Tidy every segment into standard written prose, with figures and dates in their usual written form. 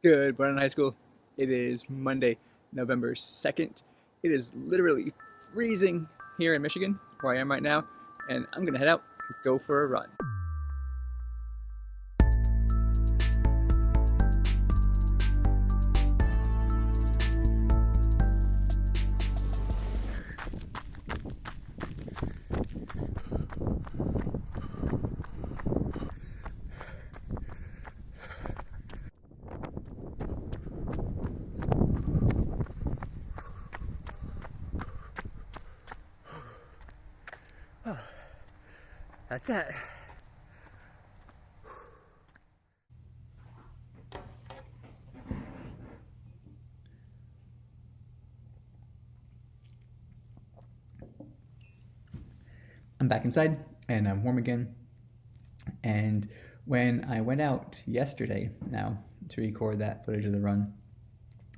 Good morning, high school. It is Monday, November 2nd. It is literally freezing here in Michigan, where I am right now, and I'm gonna head out and go for a run. That's it. I'm back inside and I'm warm again. And when I went out yesterday now to record that footage of the run,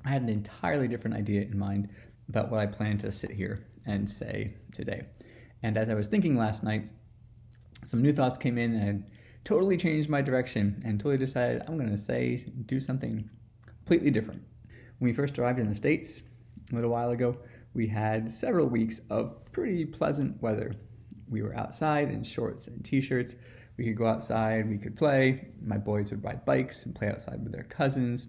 I had an entirely different idea in mind about what I plan to sit here and say today. And as I was thinking last night, some new thoughts came in and I totally changed my direction and totally decided I'm going to do something completely different. When we first arrived in the States a little while ago, we had several weeks of pretty pleasant weather. We were outside in shorts and t-shirts. We could go outside, we could play. My boys would ride bikes and play outside with their cousins.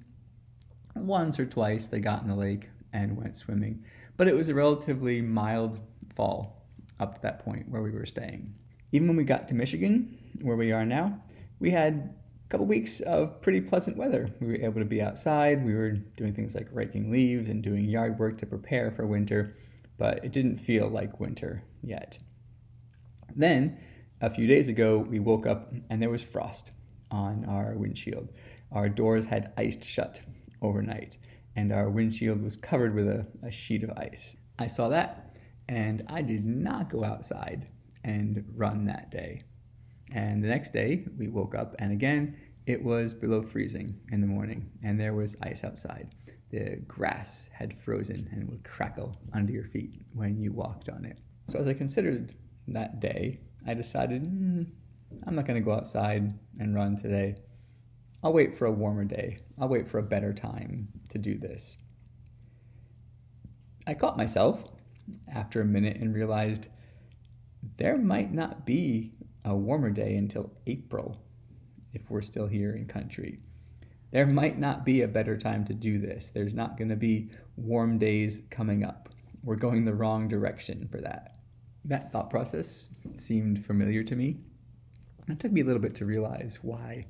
Once or twice they got in the lake and went swimming. But it was a relatively mild fall up to that point where we were staying. Even when we got to Michigan, where we are now, we had a couple weeks of pretty pleasant weather. We were able to be outside. We were doing things like raking leaves and doing yard work to prepare for winter, but it didn't feel like winter yet. Then, a few days ago, we woke up and there was frost on our windshield. Our doors had iced shut overnight, and our windshield was covered with a sheet of ice. I saw that, and I did not go outside and run that day. And the next day, we woke up, and again, it was below freezing in the morning, and there was ice outside. The grass had frozen and would crackle under your feet when you walked on it. So as I considered that day, I decided, I'm not going to go outside and run today. I'll wait for a warmer day. I'll wait for a better time to do this. I caught myself after a minute and realized there might not be a warmer day until April if we're still here in country. There might not be a better time to do this. There's not going to be warm days coming up. We're going the wrong direction for that. That thought process seemed familiar to me. It took me a little bit to realize why.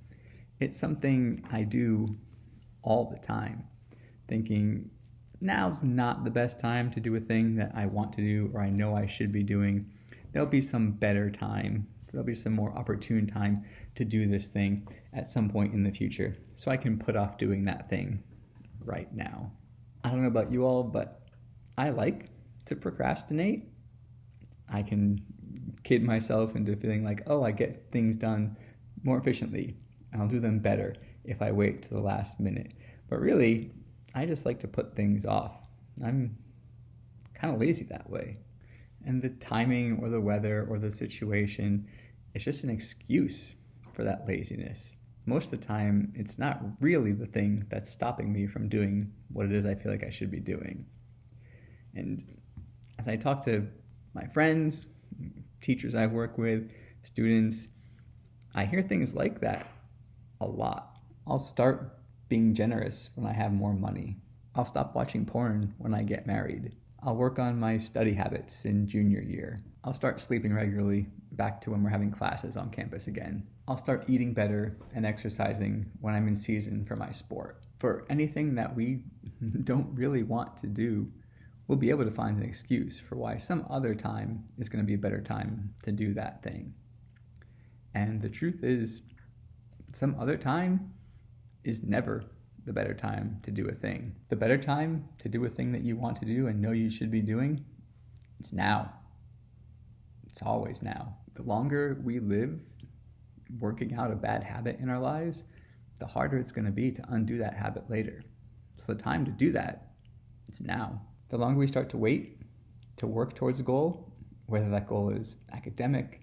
It's something I do all the time, thinking now's not the best time to do a thing that I want to do or I know I should be doing. There'll be some better time. There'll be some more opportune time to do this thing at some point in the future, so I can put off doing that thing right now. I don't know about you all, but I like to procrastinate. I can kid myself into feeling like, I get things done more efficiently. I'll do them better if I wait to the last minute. But really, I just like to put things off. I'm kind of lazy that way. And the timing or the weather or the situation is just an excuse for that laziness. Most of the time, it's not really the thing that's stopping me from doing what it is I feel like I should be doing. And as I talk to my friends, teachers I work with, students, I hear things like that a lot. I'll start being generous when I have more money. I'll stop watching porn when I get married. I'll work on my study habits in junior year. I'll start sleeping regularly back to when we're having classes on campus again. I'll start eating better and exercising when I'm in season for my sport. For anything that we don't really want to do, we'll be able to find an excuse for why some other time is going to be a better time to do that thing. And the truth is, some other time is never the better time to do a thing. The better time to do a thing that you want to do and know you should be doing, it's now. It's always now. The longer we live working out a bad habit in our lives, the harder it's going to be to undo that habit later. So the time to do that, it's now. The longer we start to wait to work towards a goal, whether that goal is academic,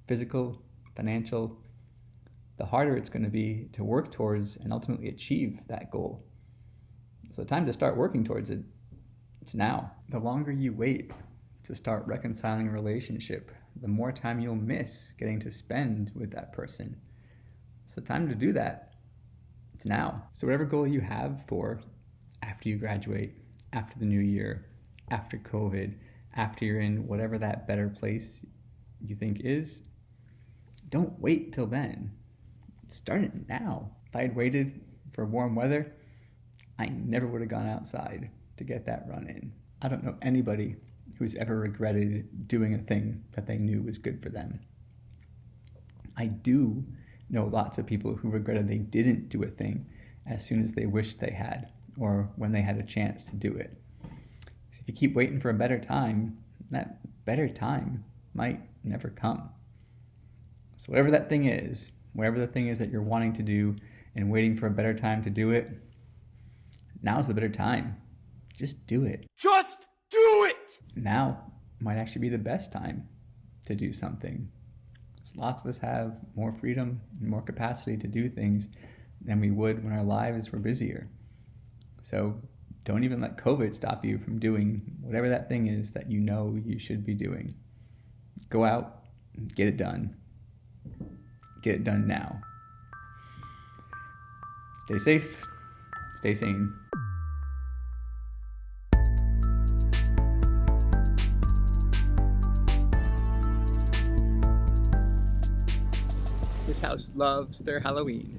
physical, financial, the harder it's going to be to work towards and ultimately achieve that goal. So time to start working towards it. It's now. The longer you wait to start reconciling a relationship, the more time you'll miss getting to spend with that person. So time to do that. It's now. So whatever goal you have for after you graduate, after the new year, after COVID, after you're in whatever that better place you think is, don't wait till then. Start it now. If I had waited for warm weather, I never would have gone outside to get that run in. I don't know anybody who's ever regretted doing a thing that they knew was good for them. I do know lots of people who regretted they didn't do a thing as soon as they wished they had, or when they had a chance to do it. So if you keep waiting for a better time, that better time might never come. So whatever that thing is, whatever the thing is that you're wanting to do and waiting for a better time to do it, now's the better time. Just do it. Just do it! Now might actually be the best time to do something. So lots of us have more freedom and more capacity to do things than we would when our lives were busier. So don't even let COVID stop you from doing whatever that thing is that you know you should be doing. Go out and get it done. Get it done now. Stay safe. Stay sane. This house loves their Halloween.